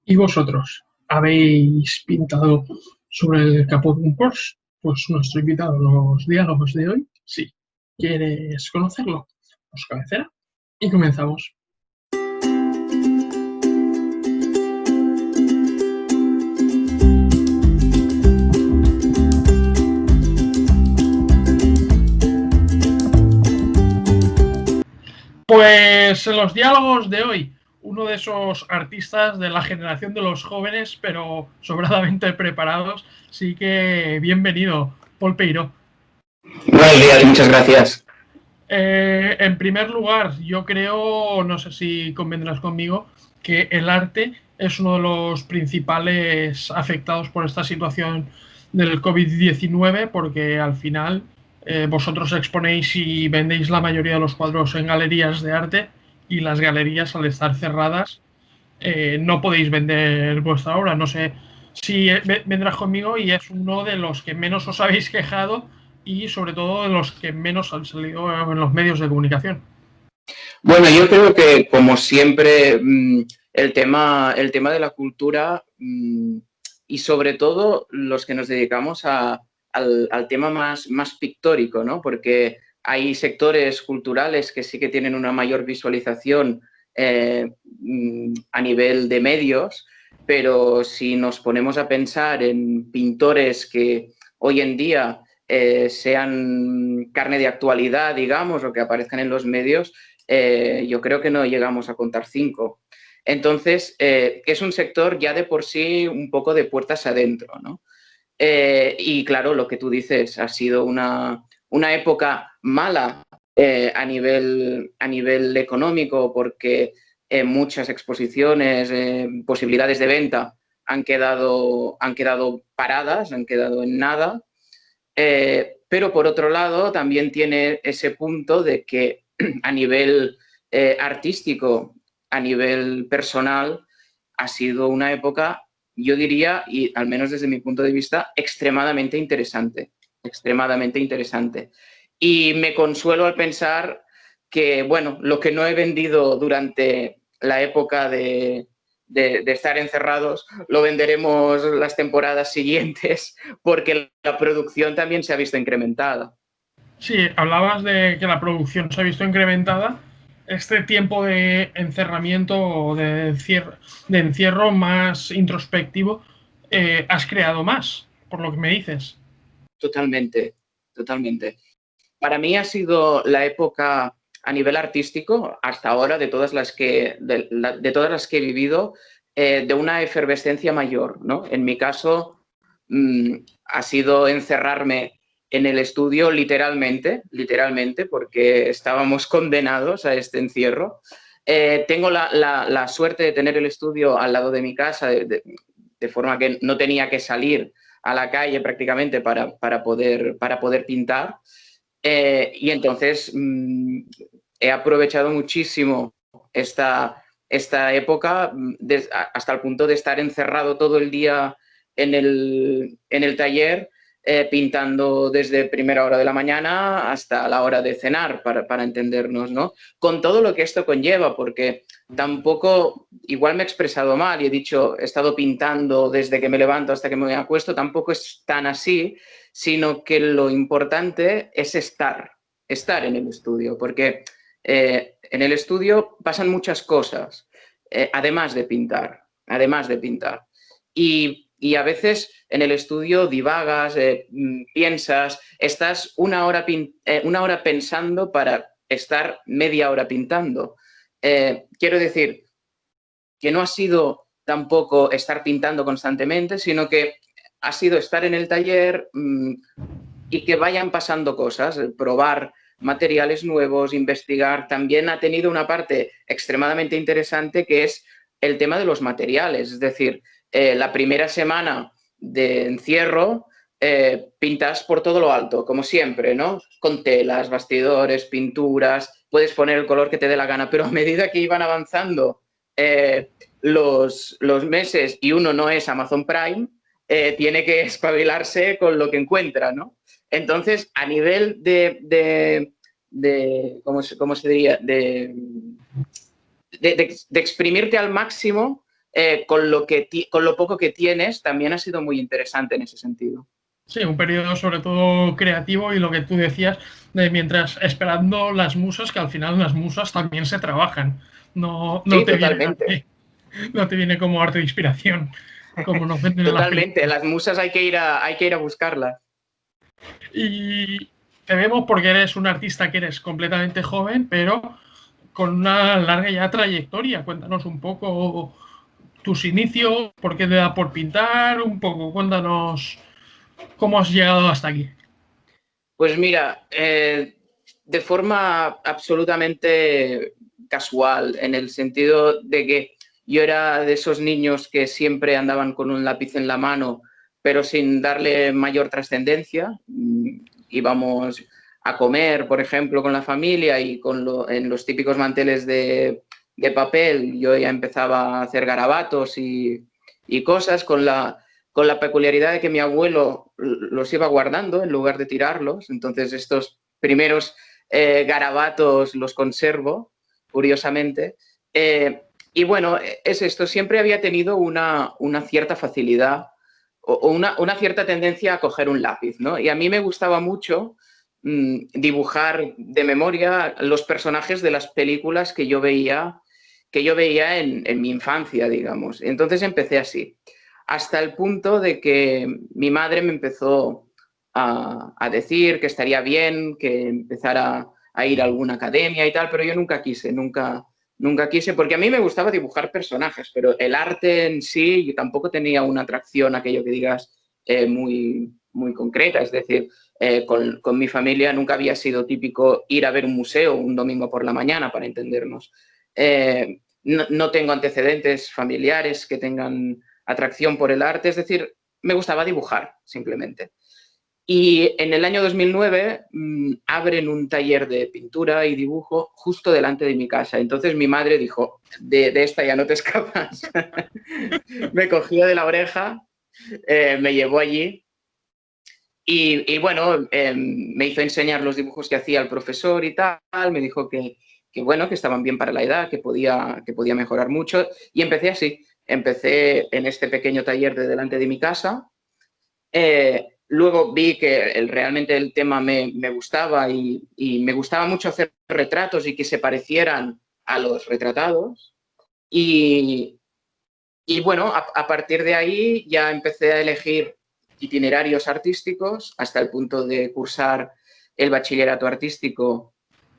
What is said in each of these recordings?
¿Y vosotros? ¿Habéis pintado sobre el capó de un Porsche? Pues nuestro invitado en los diálogos de hoy, sí. ¿Quieres conocerlo? Pues cabecera y comenzamos. Pues en los diálogos de hoy, uno de esos artistas de la generación de los jóvenes, pero sobradamente preparados, sí que bienvenido, Paul Peiró. Buenos días, muchas gracias. En primer lugar, yo creo, no sé si convendrás conmigo, que el arte es uno de los principales afectados por esta situación del COVID-19, porque al final vosotros exponéis y vendéis la mayoría de los cuadros en galerías de arte y las galerías, al estar cerradas, no podéis vender vuestra obra. No sé si vendrás conmigo, y es uno de los que menos os habéis quejado y sobre todo de los que menos han salido en los medios de comunicación. Bueno, yo creo que, como siempre, el tema de la cultura y sobre todo los que nos dedicamos al tema más pictórico, ¿no? Porque hay sectores culturales que sí que tienen una mayor visualización a nivel de medios, pero si nos ponemos a pensar en pintores que hoy en día sean carne de actualidad, digamos, o que aparezcan en los medios, yo creo que no llegamos a contar 5. Entonces, es un sector ya de por sí un poco de puertas adentro, ¿no? Y claro, lo que tú dices, ha sido una época mala a nivel económico, porque muchas exposiciones, posibilidades de venta han quedado paradas, han quedado en nada. Pero por otro lado, también tiene ese punto de que a nivel artístico, a nivel personal, ha sido una época, yo diría, y al menos desde mi punto de vista, extremadamente interesante. Extremadamente interesante. Y me consuelo al pensar que, bueno, lo que no he vendido durante la época de estar encerrados, lo venderemos las temporadas siguientes, porque la producción también se ha visto incrementada. Sí, hablabas de que la producción se ha visto incrementada. Este tiempo de encerramiento o de encierro más introspectivo, has creado más, por lo que me dices. Totalmente, totalmente. Para mí ha sido la época a nivel artístico, hasta ahora, de todas las que he vivido, de una efervescencia mayor, ¿no? En mi caso, ha sido encerrarme en el estudio literalmente, porque estábamos condenados a este encierro. Tengo la suerte de tener el estudio al lado de mi casa, de forma que no tenía que salir a la calle prácticamente para poder pintar. Y entonces he aprovechado muchísimo esta época hasta el punto de estar encerrado todo el día en el taller, pintando desde primera hora de la mañana hasta la hora de cenar, para entendernos, ¿no? Con todo lo que esto conlleva, porque tampoco, igual me he expresado mal y he dicho, he estado pintando desde que me levanto hasta que me acuesto, tampoco es tan así, sino que lo importante es estar en el estudio, porque en el estudio pasan muchas cosas, además de pintar. Y a veces en el estudio divagas, piensas, estás una hora pensando para estar media hora pintando. Quiero decir que no ha sido tampoco estar pintando constantemente, sino que ha sido estar en el taller y que vayan pasando cosas, probar materiales nuevos, investigar. También ha tenido una parte extremadamente interesante, que es el tema de los materiales. Es decir, la primera semana de encierro pintas por todo lo alto, como siempre, ¿no? Con telas, bastidores, pinturas, puedes poner el color que te dé la gana, pero a medida que iban avanzando los meses y uno no es Amazon Prime, tiene que espabilarse con lo que encuentra, ¿no? Entonces, a nivel de ¿cómo se diría? De exprimirte al máximo, con lo poco que tienes, también ha sido muy interesante en ese sentido. Sí, un periodo sobre todo creativo y lo que tú decías, de mientras esperando las musas, que al final las musas también se trabajan. No Sí, te viene totalmente. no te viene como arte de inspiración, como nos venden en las Totalmente. películas. Las musas hay que ir a buscarlas. Y te vemos porque eres un artista que eres completamente joven, pero con una larga ya trayectoria. Cuéntanos un poco tus inicios, por qué te da por pintar, un poco, cuéntanos cómo has llegado hasta aquí. Pues mira, de forma absolutamente casual, en el sentido de que yo era de esos niños que siempre andaban con un lápiz en la mano, pero sin darle mayor trascendencia. Íbamos a comer, por ejemplo, con la familia y en los típicos manteles de papel yo ya empezaba a hacer garabatos y cosas con la peculiaridad de que mi abuelo los iba guardando en lugar de tirarlos. Entonces estos primeros garabatos los conservo, curiosamente. Y bueno, es esto, siempre había tenido una cierta facilidad o una cierta tendencia a coger un lápiz, ¿no? Y a mí me gustaba mucho dibujar de memoria los personajes de las películas que yo veía en mi infancia, digamos. Entonces empecé así, hasta el punto de que mi madre me empezó a decir que estaría bien que empezara a ir a alguna academia y tal, pero yo nunca quise, nunca quise, porque a mí me gustaba dibujar personajes, pero el arte en sí, yo tampoco tenía una atracción, aquello que digas, muy concreta. Es decir, con mi familia nunca había sido típico ir a ver un museo un domingo por la mañana, para entendernos. No tengo antecedentes familiares que tengan atracción por el arte, es decir, me gustaba dibujar, simplemente. Y en el año 2009 abren un taller de pintura y dibujo justo delante de mi casa. Entonces mi madre dijo, de esta ya no te escapas. Me cogió de la oreja, me llevó allí y bueno, me hizo enseñar los dibujos que hacía el profesor y tal. Me dijo bueno, que estaban bien para la edad, que podía mejorar mucho. Y empecé así. Empecé en este pequeño taller de delante de mi casa. Luego vi que realmente el tema me gustaba y me gustaba mucho hacer retratos y que se parecieran a los retratados. Y, y bueno, a partir de ahí ya empecé a elegir itinerarios artísticos hasta el punto de cursar el bachillerato artístico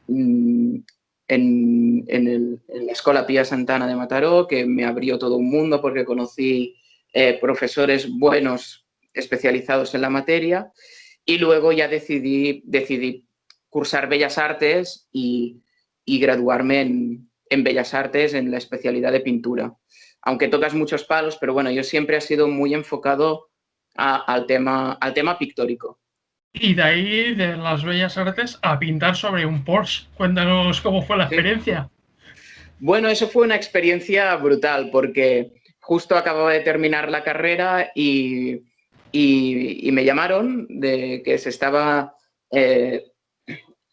en la Escola Pía Santana de Mataró, que me abrió todo un mundo porque conocí profesores buenos especializados en la materia, y luego ya decidí cursar Bellas Artes y graduarme en Bellas Artes en la especialidad de pintura. Aunque tocas muchos palos, pero bueno, yo siempre he sido muy enfocado al tema pictórico. Y de ahí, de las bellas artes, a pintar sobre un Porsche. Cuéntanos cómo fue la Sí. experiencia. Bueno, eso fue una experiencia brutal porque justo acababa de terminar la carrera y me llamaron de que se estaba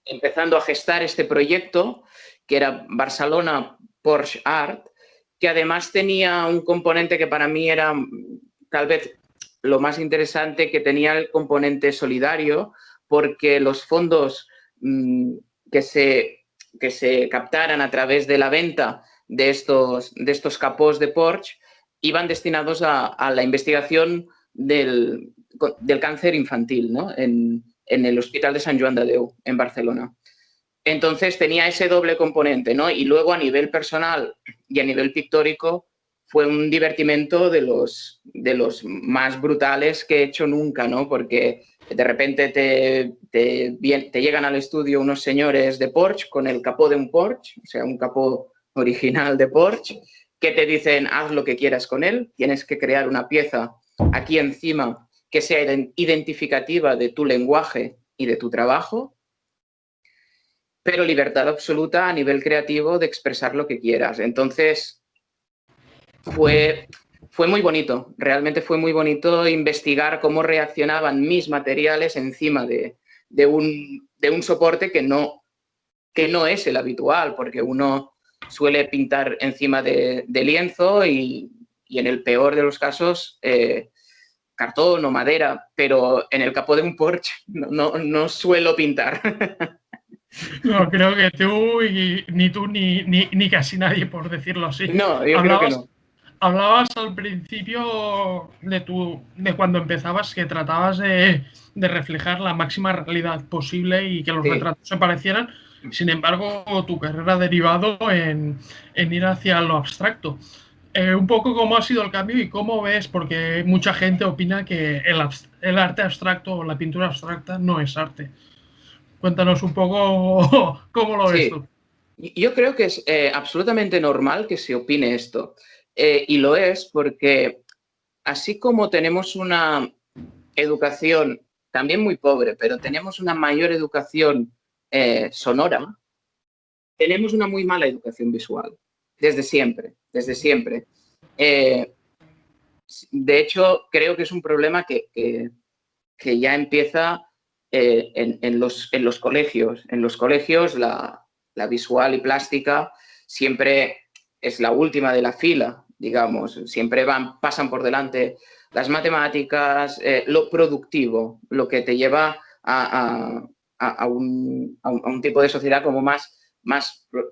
empezando a gestar este proyecto que era Barcelona Porsche Art, que además tenía un componente que para mí era tal vez lo más interesante, que tenía el componente solidario, porque los fondos que se captaran a través de la venta de estos capós de Porsche iban destinados a la investigación del cáncer infantil, ¿no? En el Hospital de Sant Joan de Déu, en Barcelona. Entonces tenía ese doble componente, ¿no? Y luego a nivel personal y a nivel pictórico fue un divertimento de los más brutales que he hecho nunca, ¿no? Porque de repente te llegan al estudio unos señores de Porsche con el capó de un Porsche, o sea, un capó original de Porsche, que te dicen, haz lo que quieras con él, tienes que crear una pieza aquí encima que sea identificativa de tu lenguaje y de tu trabajo, pero libertad absoluta a nivel creativo de expresar lo que quieras. Entonces, fue muy bonito, realmente fue muy bonito investigar cómo reaccionaban mis materiales encima de un soporte que no es el habitual, porque uno suele pintar encima de lienzo y y en el peor de los casos cartón o madera, pero en el capó de un Porsche no suelo pintar. No, creo que tú y ni tú ni casi nadie, por decirlo así. No, yo creo que no. Hablabas al principio de cuando empezabas que tratabas de reflejar la máxima realidad posible y que los Sí. retratos se parecieran. Sin embargo, tu carrera ha derivado en ir hacia lo abstracto. Un poco cómo ha sido el cambio y cómo ves, porque mucha gente opina que el arte abstracto o la pintura abstracta no es arte. Cuéntanos un poco cómo lo ves Sí, tú. yo creo que es absolutamente normal que se opine esto. Y lo es porque así como tenemos una educación también muy pobre, pero tenemos una mayor educación sonora, tenemos una muy mala educación visual. Desde siempre, desde siempre. De hecho, creo que es un problema que ya empieza en los colegios. En los colegios la visual y plástica siempre es la última de la fila, digamos. Siempre pasan por delante las matemáticas, lo productivo, lo que te lleva a un tipo de sociedad como más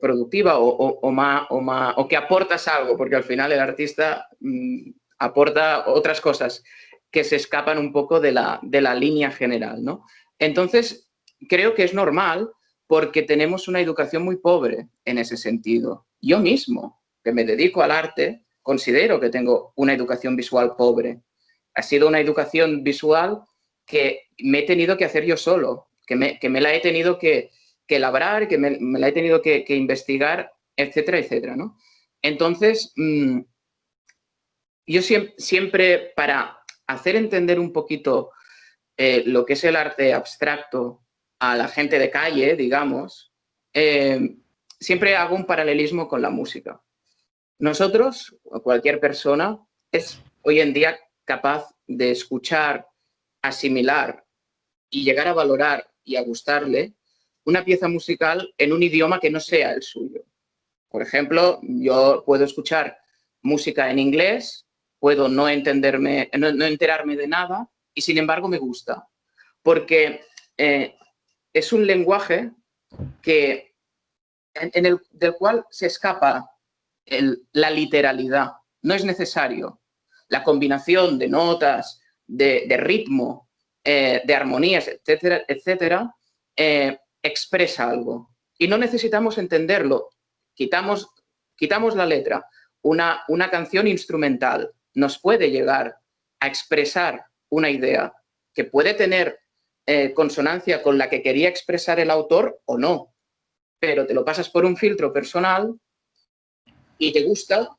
productiva o que aportas algo, porque al final el artista aporta otras cosas que se escapan un poco de la línea general, ¿no? Entonces, creo que es normal porque tenemos una educación muy pobre en ese sentido. Yo mismo, que me dedico al arte, considero que tengo una educación visual pobre. Ha sido una educación visual que me he tenido que hacer yo solo, que me la he tenido que labrar, que me la he tenido que investigar, etcétera, etcétera, ¿no? Entonces, yo siempre para hacer entender un poquito lo que es el arte abstracto a la gente de calle, digamos, siempre hago un paralelismo con la música. Nosotros, o cualquier persona, es hoy en día capaz de escuchar, asimilar y llegar a valorar y a gustarle una pieza musical en un idioma que no sea el suyo. Por ejemplo, yo puedo escuchar música en inglés, puedo no enterarme de nada y sin embargo me gusta, porque es un lenguaje del cual se escapa la literalidad. No es necesario. La combinación de notas, de ritmo, de armonías, etcétera, etcétera, expresa algo. Y no necesitamos entenderlo. Quitamos la letra. Una canción instrumental nos puede llegar a expresar una idea que puede tener consonancia con la que quería expresar el autor o no, pero te lo pasas por un filtro personal y te gusta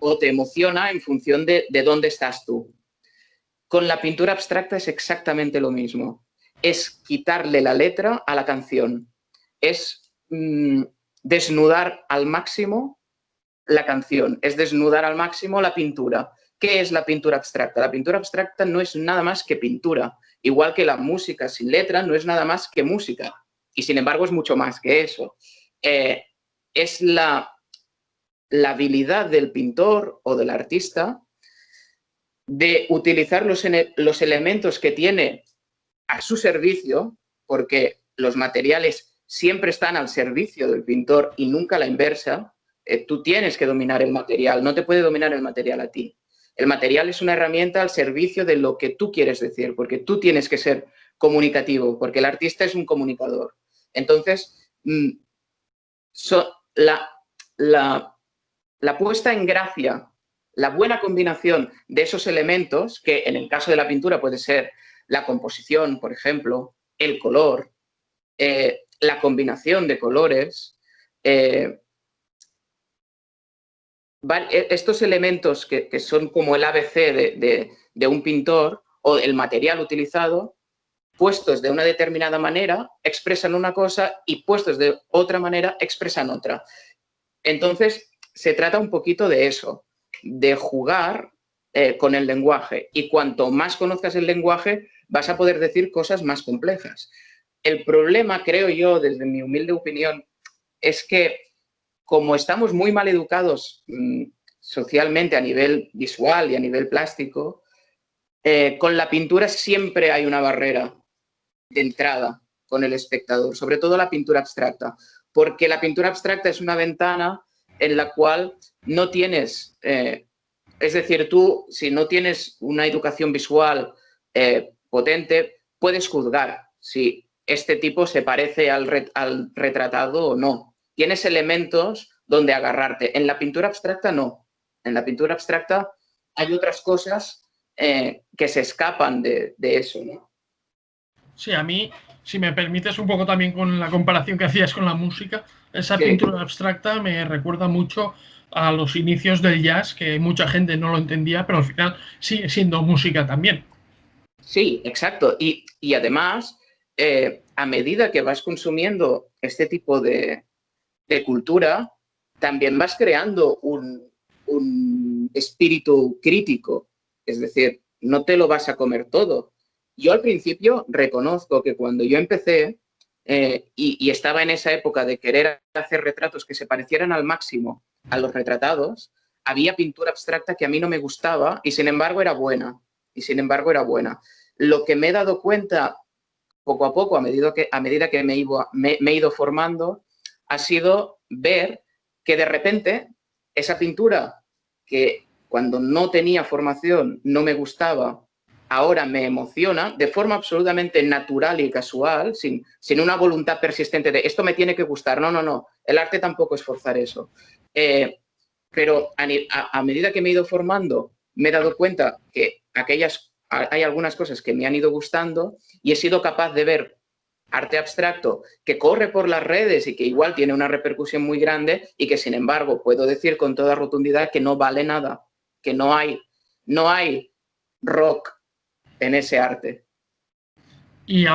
o te emociona en función de dónde estás tú. Con la pintura abstracta es exactamente lo mismo. Es quitarle la letra a la canción. Es desnudar al máximo la canción. Es desnudar al máximo la pintura. ¿Qué es la pintura abstracta? La pintura abstracta no es nada más que pintura. Igual que la música sin letra no es nada más que música. Y sin embargo es mucho más que eso. Es la habilidad del pintor o del artista de utilizar los elementos que tiene a su servicio, porque los materiales siempre están al servicio del pintor y nunca la inversa. Tú tienes que dominar el material, no te puede dominar el material a ti. El material es una herramienta al servicio de lo que tú quieres decir, porque tú tienes que ser comunicativo, porque el artista es un comunicador. Entonces, la puesta en gracia, la buena combinación de esos elementos, que en el caso de la pintura puede ser la composición, por ejemplo, el color, la combinación de colores, estos elementos que son como el ABC de un pintor o el material utilizado, puestos de una determinada manera, expresan una cosa y puestos de otra manera, expresan otra. Entonces, se trata un poquito de eso, de jugar con el lenguaje. Y cuanto más conozcas el lenguaje, vas a poder decir cosas más complejas. El problema, creo yo, desde mi humilde opinión, es que como estamos muy mal educados socialmente a nivel visual y a nivel plástico, con la pintura siempre hay una barrera de entrada con el espectador, sobre todo la pintura abstracta, porque la pintura abstracta es una ventana en la cual no tienes, es decir, tú si no tienes una educación visual potente, puedes juzgar si este tipo se parece al retratado o no. Tienes elementos donde agarrarte. En la pintura abstracta no. En la pintura abstracta hay otras cosas que se escapan de eso, ¿no? Sí, a mí, si me permites un poco también con la comparación que hacías con la música, esa Sí, pintura abstracta me recuerda mucho a los inicios del jazz, que mucha gente no lo entendía, pero al final sigue siendo música también. sí, exacto. Y además, a medida que vas consumiendo este tipo de cultura, también vas creando un espíritu crítico. Es decir, no te lo vas a comer todo. Yo al principio reconozco que cuando yo empecé y estaba en esa época de querer hacer retratos que se parecieran al máximo a los retratados, había pintura abstracta que a mí no me gustaba y sin embargo era buena. Y sin embargo era buena. Lo que me he dado cuenta poco a poco, a medida que me he ido formando, ha sido ver que de repente esa pintura que cuando no tenía formación no me gustaba, ahora me emociona de forma absolutamente natural y casual, sin una voluntad persistente de esto me tiene que gustar. No, no, no. El arte tampoco es forzar eso. Pero a medida que me he ido formando, me he dado cuenta que hay algunas cosas que me han ido gustando y he sido capaz de ver arte abstracto que corre por las redes y que igual tiene una repercusión muy grande y que sin embargo puedo decir con toda rotundidad que no vale nada, que no hay rock en ese arte. Y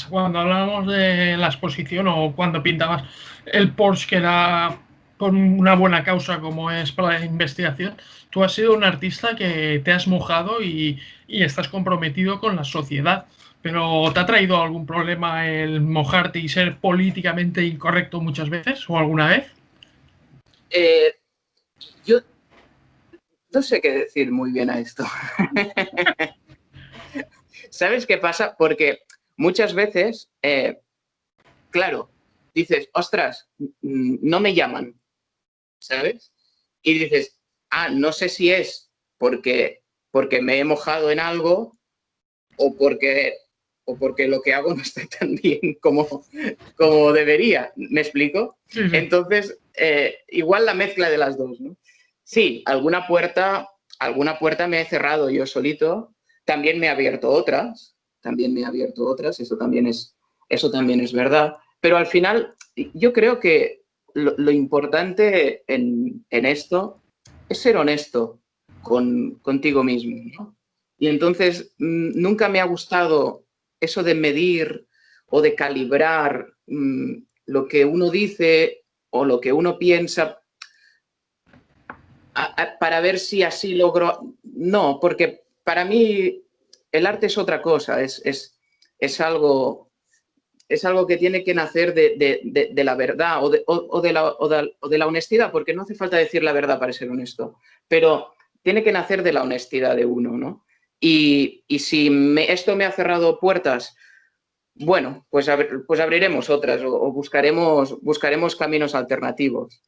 cuando hablábamos de la exposición o cuando pintabas el Porsche que era por una buena causa como es para la investigación, tú has sido un artista que te has mojado y estás comprometido con la sociedad. Pero ¿te ha traído algún problema el mojarte y ser políticamente incorrecto muchas veces o alguna vez? Eh, yo no sé qué decir muy bien a esto. ¿Sabes qué pasa? Porque muchas veces, claro, dices, ostras, no me llaman, ¿sabes? Y dices, no sé si es porque me he mojado en algo o porque, o porque lo que hago no está tan bien como debería. ¿Me explico? Sí, sí. Entonces, igual la mezcla de las dos, ¿no? Sí, alguna puerta me he cerrado yo solito, también me he abierto otras, eso también es verdad. Pero al final, yo creo que lo importante en esto es ser honesto contigo mismo, ¿no? Y entonces nunca me ha gustado eso de medir o de calibrar lo que uno dice o lo que uno piensa para ver si así logro. No, porque para mí el arte es otra cosa, es algo que tiene que nacer de la verdad o de la honestidad, porque no hace falta decir la verdad para ser honesto, pero tiene que nacer de la honestidad de uno, ¿no? Y si esto me ha cerrado puertas, bueno, pues abriremos otras o buscaremos caminos alternativos.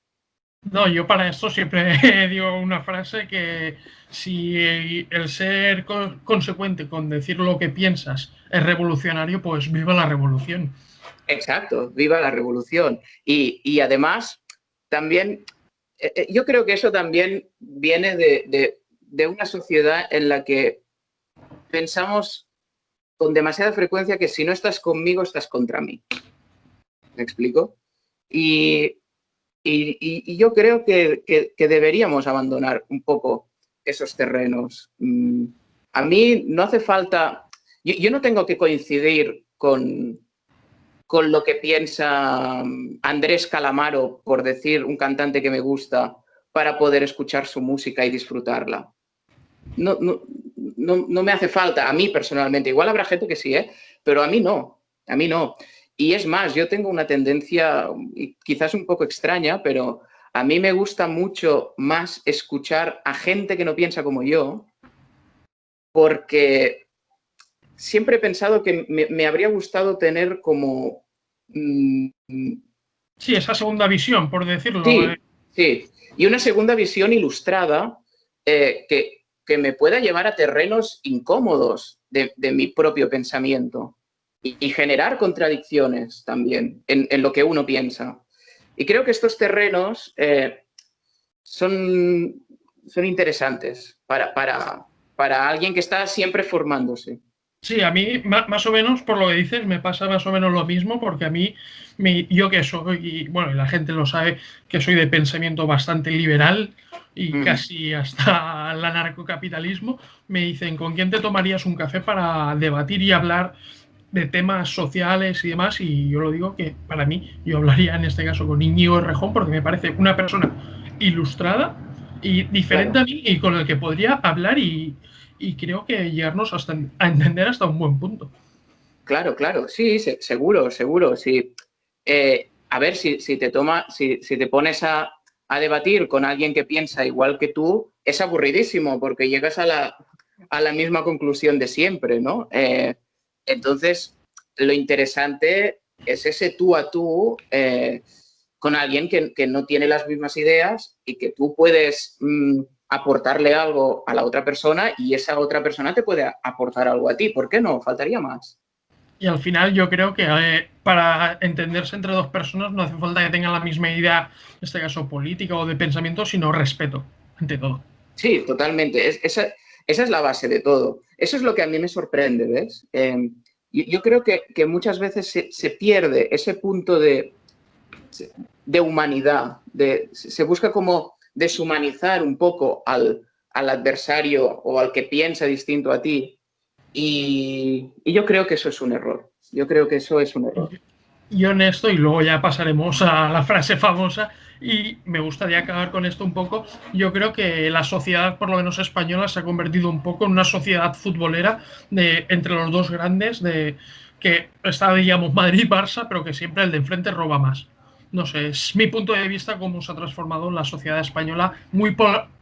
No, yo para esto siempre digo una frase que si el ser consecuente con decir lo que piensas es revolucionario, pues viva la revolución. Exacto, viva la revolución. Y además, también, yo creo que eso también viene de una sociedad en la que pensamos con demasiada frecuencia que si no estás conmigo, estás contra mí. ¿Me explico? Y yo creo que deberíamos abandonar un poco esos terrenos. A mí no hace falta, yo no tengo que coincidir con lo que piensa Andrés Calamaro, por decir un cantante que me gusta, para poder escuchar su música y disfrutarla. No me hace falta, a mí personalmente. Igual habrá gente que sí, pero a mí no. Y es más, yo tengo una tendencia quizás un poco extraña, pero a mí me gusta mucho más escuchar a gente que no piensa como yo, porque siempre he pensado que me habría gustado tener como... Sí, esa segunda visión, por decirlo. Sí, sí. Y una segunda visión ilustrada que me pueda llevar a terrenos incómodos de mi propio pensamiento y generar contradicciones también en lo que uno piensa. Y creo que estos terrenos son interesantes para alguien que está siempre formándose. Sí, a mí más o menos, por lo que dices, me pasa más o menos lo mismo, porque a mí, yo que soy, y bueno, la gente lo sabe, que soy de pensamiento bastante liberal y casi hasta el anarcocapitalismo, me dicen, ¿con quién te tomarías un café para debatir y hablar de temas sociales y demás? Y yo lo digo que para mí, yo hablaría en este caso con Íñigo Errejón, porque me parece una persona ilustrada y diferente Claro. a mí y con el que podría hablar y creo que llegarnos a entender hasta un buen punto. Claro, claro, sí, seguro, seguro. Sí. A ver, si te pones a debatir con alguien que piensa igual que tú, es aburridísimo porque llegas a la misma conclusión de siempre, ¿no? Entonces, lo interesante es ese tú a tú con alguien que no tiene las mismas ideas y que tú puedes aportarle algo a la otra persona y esa otra persona te puede aportar algo a ti. ¿Por qué no? Faltaría más. Y al final yo creo que para entenderse entre dos personas no hace falta que tengan la misma idea, en este caso política o de pensamiento, sino respeto, ante todo. Sí, totalmente. Esa es la base de todo. Eso es lo que a mí me sorprende, ¿ves? Yo creo que muchas veces se pierde ese punto de humanidad, se busca como deshumanizar un poco al adversario o al que piensa distinto a ti. Y yo creo que eso es un error. Yo creo que eso es un error. Y honesto, y luego ya pasaremos a la frase famosa, y me gustaría acabar con esto un poco. Yo creo que la sociedad, por lo menos española, se ha convertido un poco en una sociedad futbolera entre los dos grandes, de que está, digamos, Madrid-Barça, pero que siempre el de enfrente roba más. No sé, es mi punto de vista cómo se ha transformado la sociedad española, muy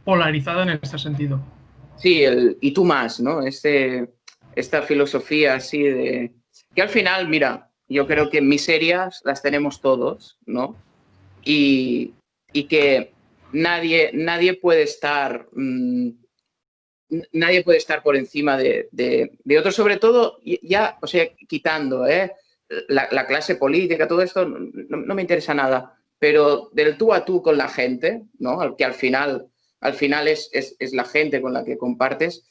polarizada en este sentido. Sí, y tú más, ¿no? Esta filosofía así de... Que al final, mira, yo creo que miserias las tenemos todos, ¿no? Y que nadie puede estar... nadie puede estar por encima de otro, sobre todo, ya, o sea, quitando la clase política, todo esto no me interesa nada, pero del tú a tú con la gente, ¿no? Que al final es la gente con la que compartes,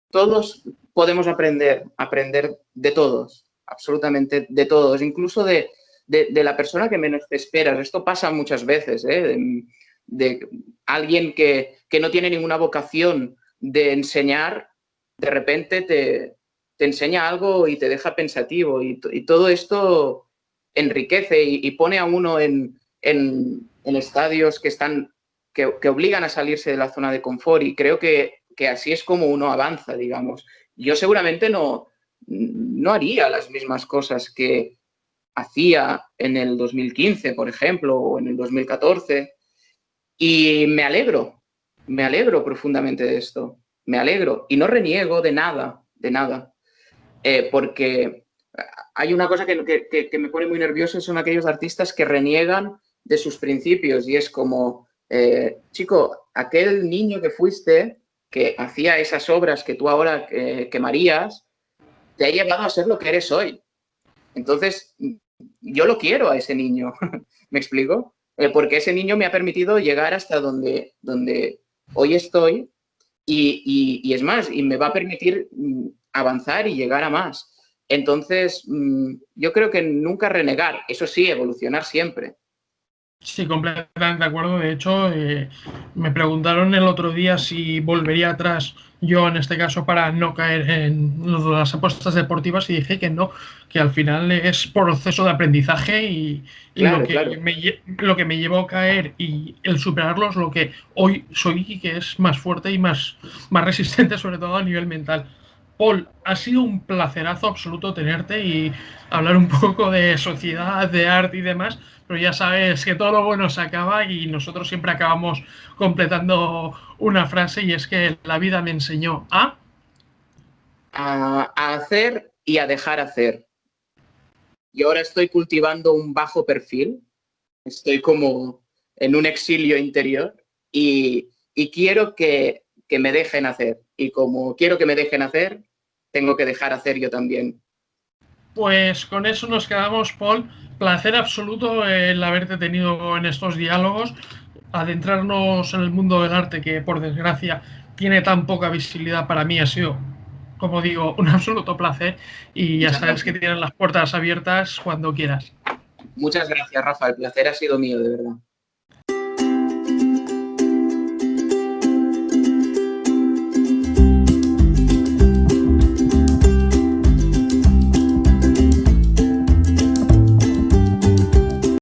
todos podemos aprender de todos, absolutamente de todos, incluso de la persona que menos te esperas. Esto pasa muchas veces, de alguien que no tiene ninguna vocación de enseñar, de repente te enseña algo y te deja pensativo. Y todo esto enriquece y pone a uno en estadios que obligan a salirse de la zona de confort. Y creo que así es como uno avanza, digamos. Yo seguramente no haría las mismas cosas que hacía en el 2015, por ejemplo, o en el 2014. Y me alegro profundamente de esto, me alegro y no reniego de nada, porque hay una cosa que me pone muy nervioso, son aquellos artistas que reniegan de sus principios y es como, chico, aquel niño que fuiste, que hacía esas obras que tú ahora quemarías, te ha llevado a ser lo que eres hoy. Entonces, yo lo quiero a ese niño, ¿me explico? Porque ese niño me ha permitido llegar hasta donde hoy estoy y es más, y me va a permitir avanzar y llegar a más. Entonces, yo creo que nunca renegar, eso sí, evolucionar siempre. Sí, completamente de acuerdo. De hecho, me preguntaron el otro día si volvería atrás yo, en este caso, para no caer en las apuestas deportivas, y dije que no, que al final es proceso de aprendizaje y Claro, claro. lo que me llevó a caer y el superarlo es lo que hoy soy y que es más fuerte y más resistente, sobre todo a nivel mental. Paul, ha sido un placerazo absoluto tenerte y hablar un poco de sociedad, de arte y demás, pero ya sabes que todo lo bueno se acaba y nosotros siempre acabamos completando una frase y es que la vida me enseñó a hacer y a dejar hacer. Y ahora estoy cultivando un bajo perfil, estoy como en un exilio interior y quiero que me dejen hacer. Y como quiero que me dejen hacer, tengo que dejar hacer yo también. Pues con eso nos quedamos, Paul. Placer absoluto el haberte tenido en estos diálogos, adentrarnos en el mundo del arte que, por desgracia, tiene tan poca visibilidad para mí. Ha sido, como digo, un absoluto placer y ya Muchas sabes que gracias. tienen las puertas abiertas cuando quieras. Muchas gracias, Rafa. El placer ha sido mío, de verdad.